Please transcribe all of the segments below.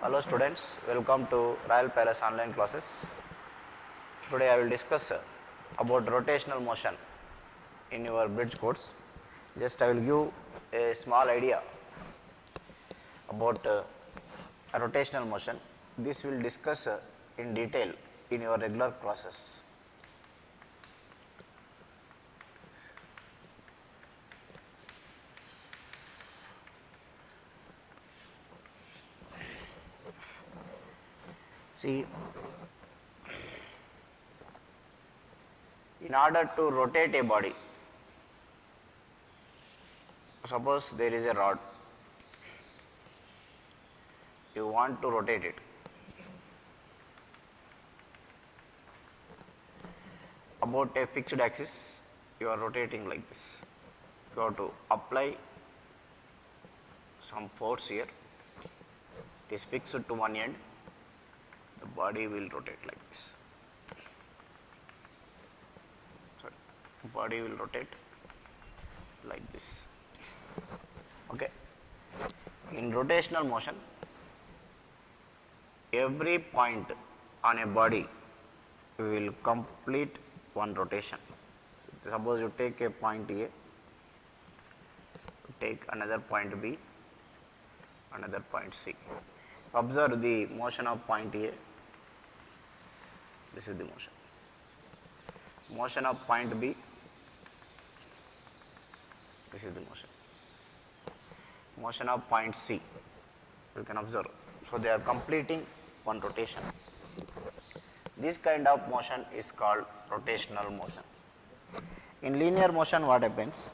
Hello students, welcome to Royal Palace online classes. Today I will discuss about rotational motion in your bridge course. Just I will give a small idea about rotational motion. This will discuss in detail in your regular classes. See, in order to rotate a body, suppose there is a rod, you want to rotate it. About a fixed axis, you are rotating like this. You have to apply some force here. It is fixed to one end. The body will rotate like this. Sorry, body will rotate like this. Okay. In rotational motion, every point on a body will complete one rotation. Suppose you take a point A, take another point B, another point C. Observe the motion of point A. This is the motion. Motion of point B. This is the motion. Motion of point C. You can observe. So they are completing one rotation. This kind of motion is called rotational motion. In linear motion, what happens?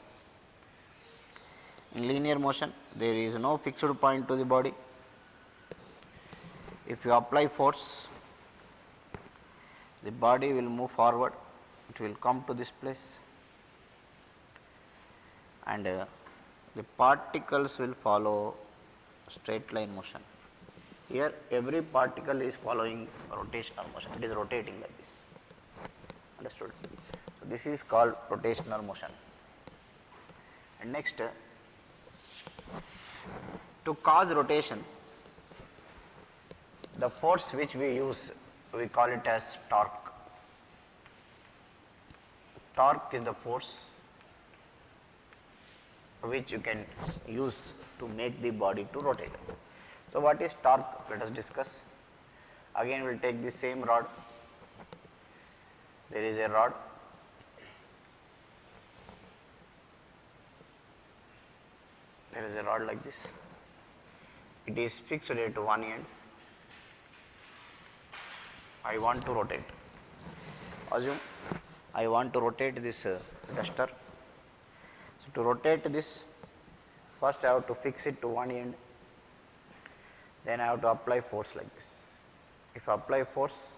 In linear motion, there is no fixed point to the body. If you apply force, the body will move forward, it will come to this place, and the particles will follow straight line motion. Here every particle is following rotational motion, it is rotating like this. Understood? So this is called rotational motion. And next, to cause rotation, the force which we use, we call it as torque. Torque is the force which you can use to make the body to rotate. So what is torque? Let us discuss. Again we will take the same rod. There is a rod. There is a rod like this. It is fixed at one end. I want to rotate. Assume I want to rotate this duster. So to rotate this, first I have to fix it to one end. Then I have to apply force like this. If I apply force,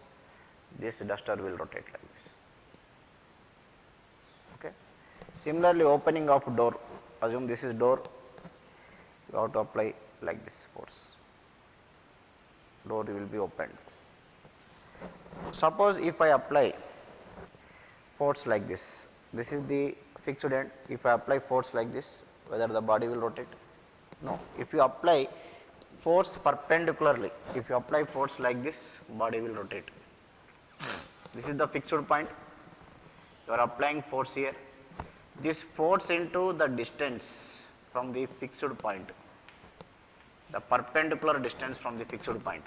this duster will rotate like this. Okay. Similarly, opening of door. Assume this is door. You have to apply like this force. Door will be opened. Suppose if I apply force like this, this is the fixed end. If I apply force like this, whether the body will rotate? No. If you apply force perpendicularly, if you apply force like this, body will rotate. This is the fixed point. You are applying force here. This force into the distance from the fixed point, the perpendicular distance from the fixed point.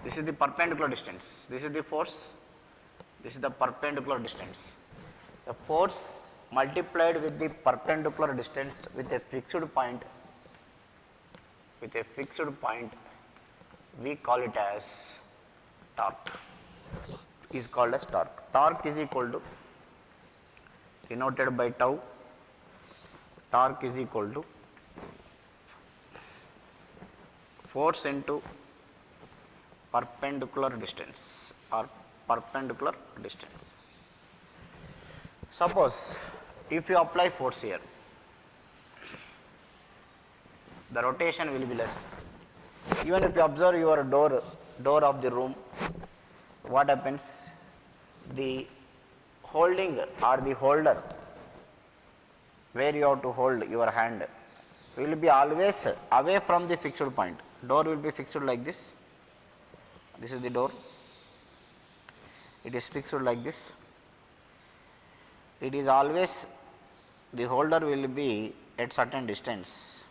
This is the perpendicular distance. This is the force. This is the perpendicular distance. The force multiplied with the perpendicular distance with a fixed point, we call it as torque. Is called as torque. Torque is equal to, denoted by tau. Torque is equal to force into perpendicular distance or perpendicular distance. Suppose if you apply force here, the rotation will be less. Even if you observe your door of the room, what happens? The holding or the holder where you have to hold your hand will be always away from the fixed point. door will be fixed like this. This is the door. It is fixed like this. It is always, the holder will be at certain distance.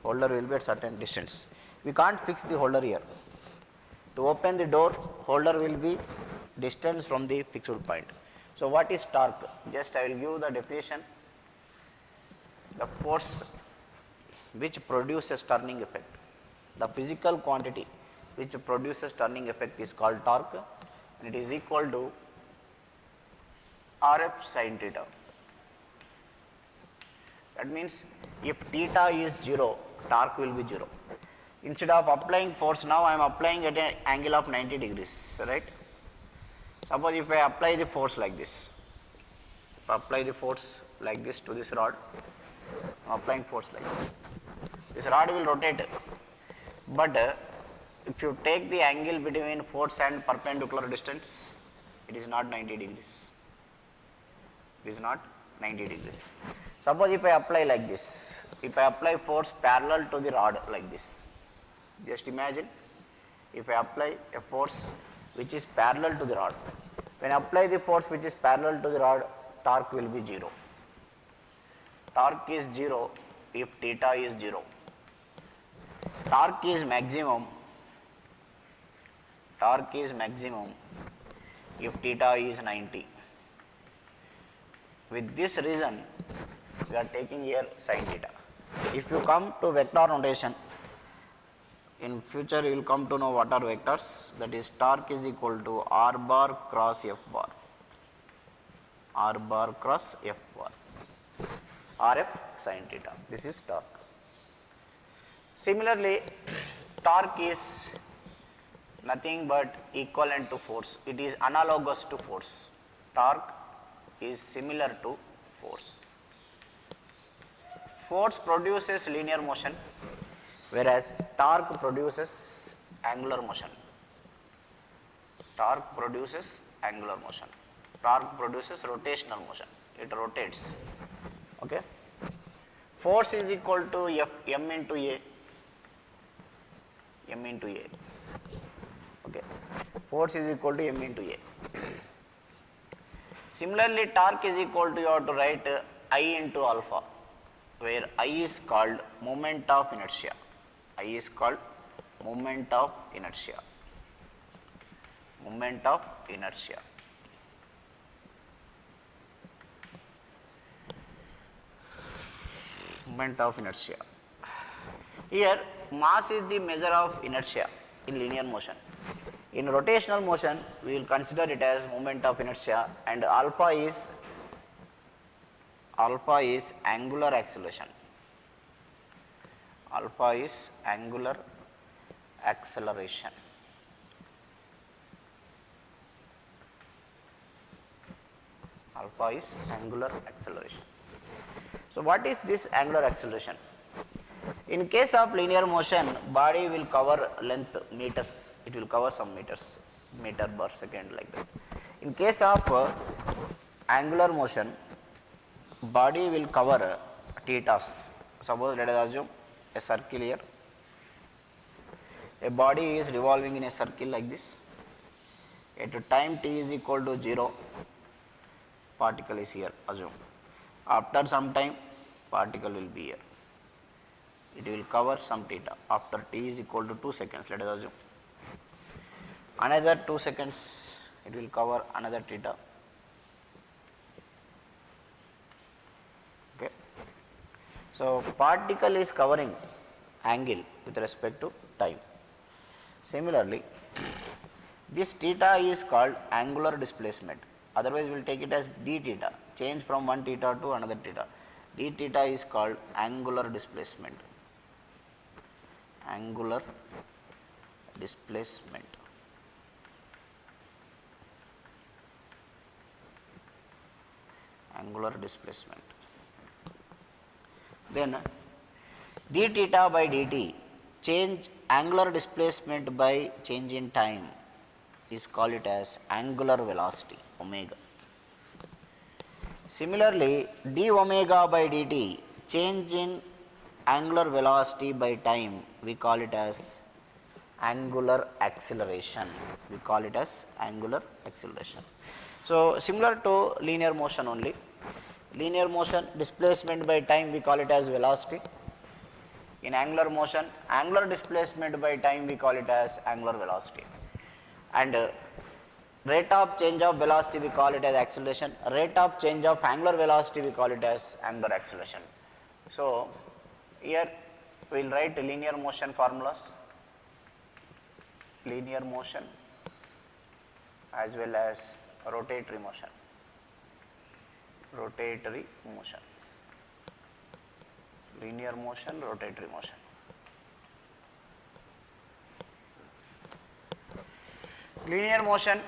Holder will be at certain distance. We can't fix the holder here. To open the door, holder will be distance from the fixed point. So what is torque? Just I will give the definition. The force which produces turning effect. The physical quantity which produces turning effect is called torque, and it is equal to Rf sin theta. That means if theta is 0, torque will be 0. Instead of applying force, now I am applying at an angle of 90 degrees, right? Suppose if I apply the force like this, if I apply the force like this to this rod, I am applying force like this rod will rotate, but if you take the angle between force and perpendicular distance, it is not 90 degrees. It is not 90 degrees. Suppose if I apply like this, if I apply force parallel to the rod like this, just imagine if I apply a force which is parallel to the rod. When I apply the force which is parallel to the rod, torque will be 0. Torque is 0 if theta is 0. Torque is maximum. Torque is maximum if theta is 90. With this reason, we are taking here sin theta. If you come to vector notation, in future you will come to know what are vectors. That is, torque is equal to R bar cross F bar. R bar cross F bar. Rf sin theta. This is torque. Similarly, torque is nothing but equivalent to force. It is analogous to force. Torque is similar to force. Force produces linear motion, whereas torque produces angular motion. Torque produces angular motion. Torque produces rotational motion. It rotates. Okay. Force is equal to m into A. M into A. Okay. Force is equal to m into A. Similarly, torque is equal to, you have to write I into alpha, where I is called moment of inertia. I is called moment of inertia. Moment of inertia. Moment of inertia. Here, mass is the measure of inertia in linear motion. In rotational motion, we will consider it as moment of inertia, and alpha is angular acceleration. Alpha is angular acceleration. Alpha is angular acceleration. So what is this angular acceleration? In case of linear motion, body will cover length meters. It will cover some meters, meter per second, like that. In case of angular motion, body will cover thetas. Suppose let us assume a circle here. A body is revolving in a circle like this. At a time t is equal to 0, particle is here, assume. After some time, particle will be here. It will cover some theta. After t is equal to 2 seconds, let us assume. Another 2 seconds, it will cover another theta. Okay. So particle is covering angle with respect to time. Similarly, this theta is called angular displacement. Otherwise, we will take it as d theta, change from one theta to another theta. D theta is called angular displacement. Angular displacement. Angular displacement. Then d theta by dt, change angular displacement by change in time, is called it as angular velocity, omega. Similarly, d omega by dt, change in angular velocity by time, we call it as angular acceleration. We call it as angular acceleration. So, similar to linear motion only. Linear motion, displacement by time, we call it as velocity. In angular motion, angular displacement by time, we call it as angular velocity. And rate of change of velocity, we call it as acceleration. Rate of change of angular velocity, we call it as angular acceleration. So, here we will write linear motion formulas, linear motion as well as rotatory motion, rotatory motion, linear motion, rotatory motion. Linear motion,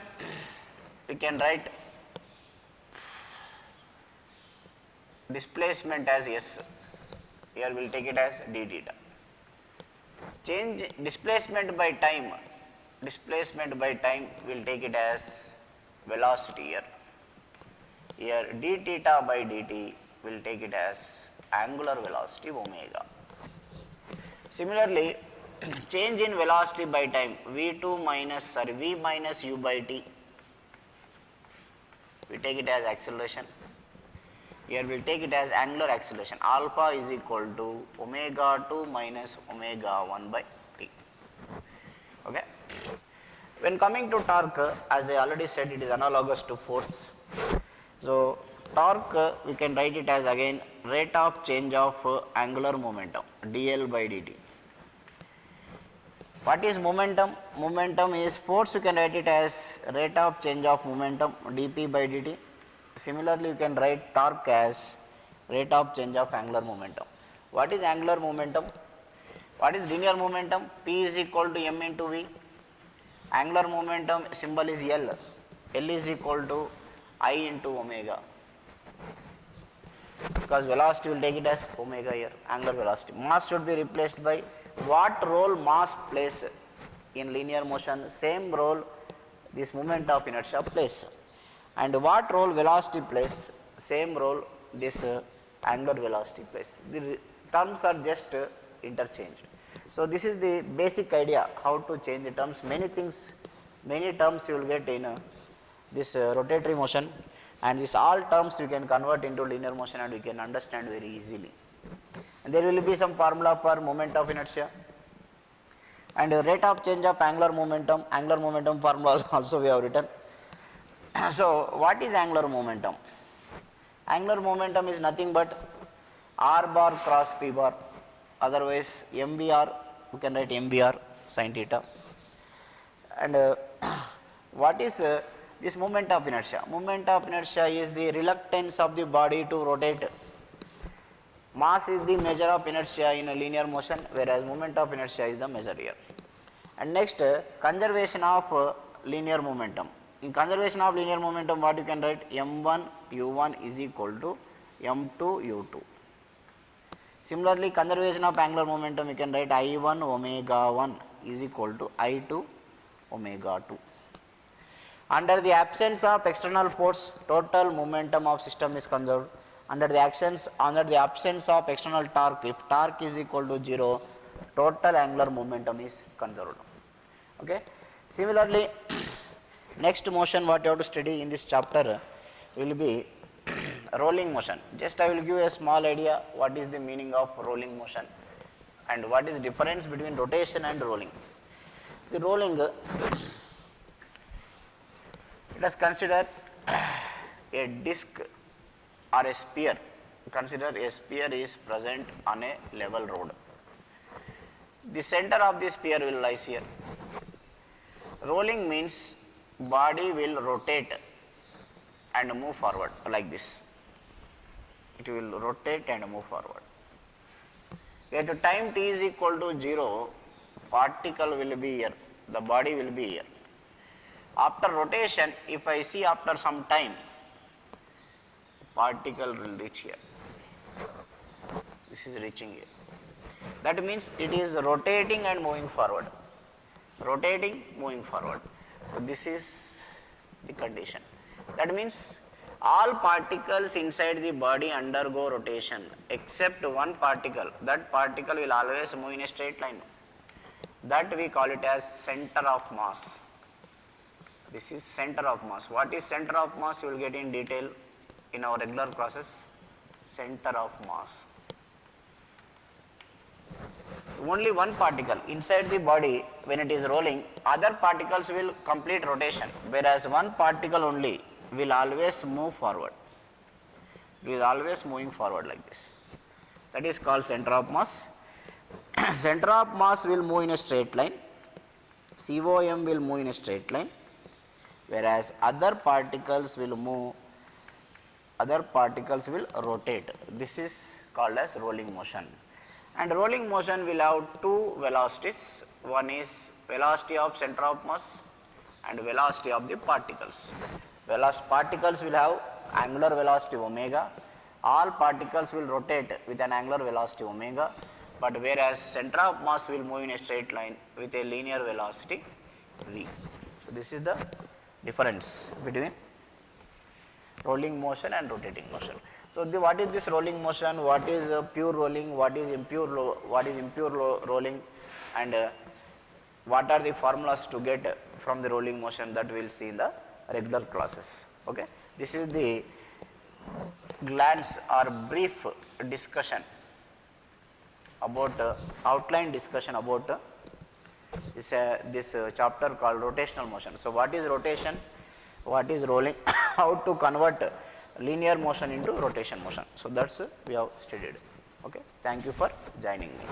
we can write displacement as S, here we will take it as d theta. Change displacement by time, displacement by time we will take it as velocity here. Here d theta by dt we will take it as angular velocity omega. Similarly, change in velocity by time v2 minus v minus u by t, we take it as acceleration. Here we will take it as angular acceleration, alpha is equal to omega 2 minus omega 1 by t. Okay. When coming to torque, as I already said, it is analogous to force. So, torque we can write it as again rate of change of angular momentum dl by dt. What is momentum? Momentum is force, you can write it as rate of change of momentum dp by dt. Similarly, you can write torque as rate of change of angular momentum. What is angular momentum? What is linear momentum? P is equal to m into v. Angular momentum symbol is L. L is equal to I into omega, because velocity will take it as omega here, angular velocity. Mass should be replaced by what role mass plays in linear motion, same role this moment of inertia plays. And what role velocity plays, same role this angular velocity plays. The terms are just interchanged. So, this is the basic idea how to change the terms. Many things, many terms you will get in this rotatory motion, and this all terms you can convert into linear motion and we can understand very easily. And there will be some formula for moment of inertia and rate of change of angular momentum formula also we have written. So, what is angular momentum? Angular momentum is nothing but r bar cross p bar, otherwise mbr, you can write mbr sin theta. And what is this moment of inertia? Moment of inertia is the reluctance of the body to rotate. Mass is the measure of inertia in a linear motion, whereas moment of inertia is the measure here. And next, conservation of linear momentum. In conservation of linear momentum, what you can write? m1 u1 is equal to m2 u2. Similarly, conservation of angular momentum, you can write I1 omega 1 is equal to I2 omega 2. Under the absence of external force, total momentum of system is conserved. Under the absence of external torque, if torque is equal to 0, total angular momentum is conserved. Okay. Similarly, next motion what you have to study in this chapter will be rolling motion. Just I will give a small idea what is the meaning of rolling motion and what is difference between rotation and rolling. The rolling, let us consider a disc or a sphere. Consider a sphere is present on a level road. The center of the sphere will lies here. Rolling means body will rotate and move forward like this. It will rotate and move forward. At time t is equal to 0, particle will be here, the body will be here. After rotation, if I see after some time, particle will reach here. This is reaching here. That means it is rotating and moving forward. Rotating, moving forward. So, this is the condition. That means all particles inside the body undergo rotation except one particle. That particle will always move in a straight line. That we call it as center of mass. This is center of mass. What is center of mass? You will get in detail in our regular classes. Center of mass. Only one particle inside the body, when it is rolling, other particles will complete rotation, whereas one particle only will always move forward. It is always moving forward like this. That is called center of mass. Center of mass will move in a straight line. COM will move in a straight line, whereas other particles will move, other particles will rotate. This is called as rolling motion. And rolling motion will have two velocities. One is velocity of center of mass and velocity of the particles. Particles will have angular velocity omega. All particles will rotate with an angular velocity omega, but whereas center of mass will move in a straight line with a linear velocity v. So, this is the difference between rolling motion and rotating motion. So, what is this rolling motion, what is pure rolling, what is impure rolling, and what are the formulas to get from the rolling motion, that we will see in the regular classes. Okay. This is the glance or brief discussion about outline discussion about this chapter called rotational motion. So, what is rotation, what is rolling, how to convert linear motion into rotation motion. So, that is we have studied. Okay. Thank you for joining me.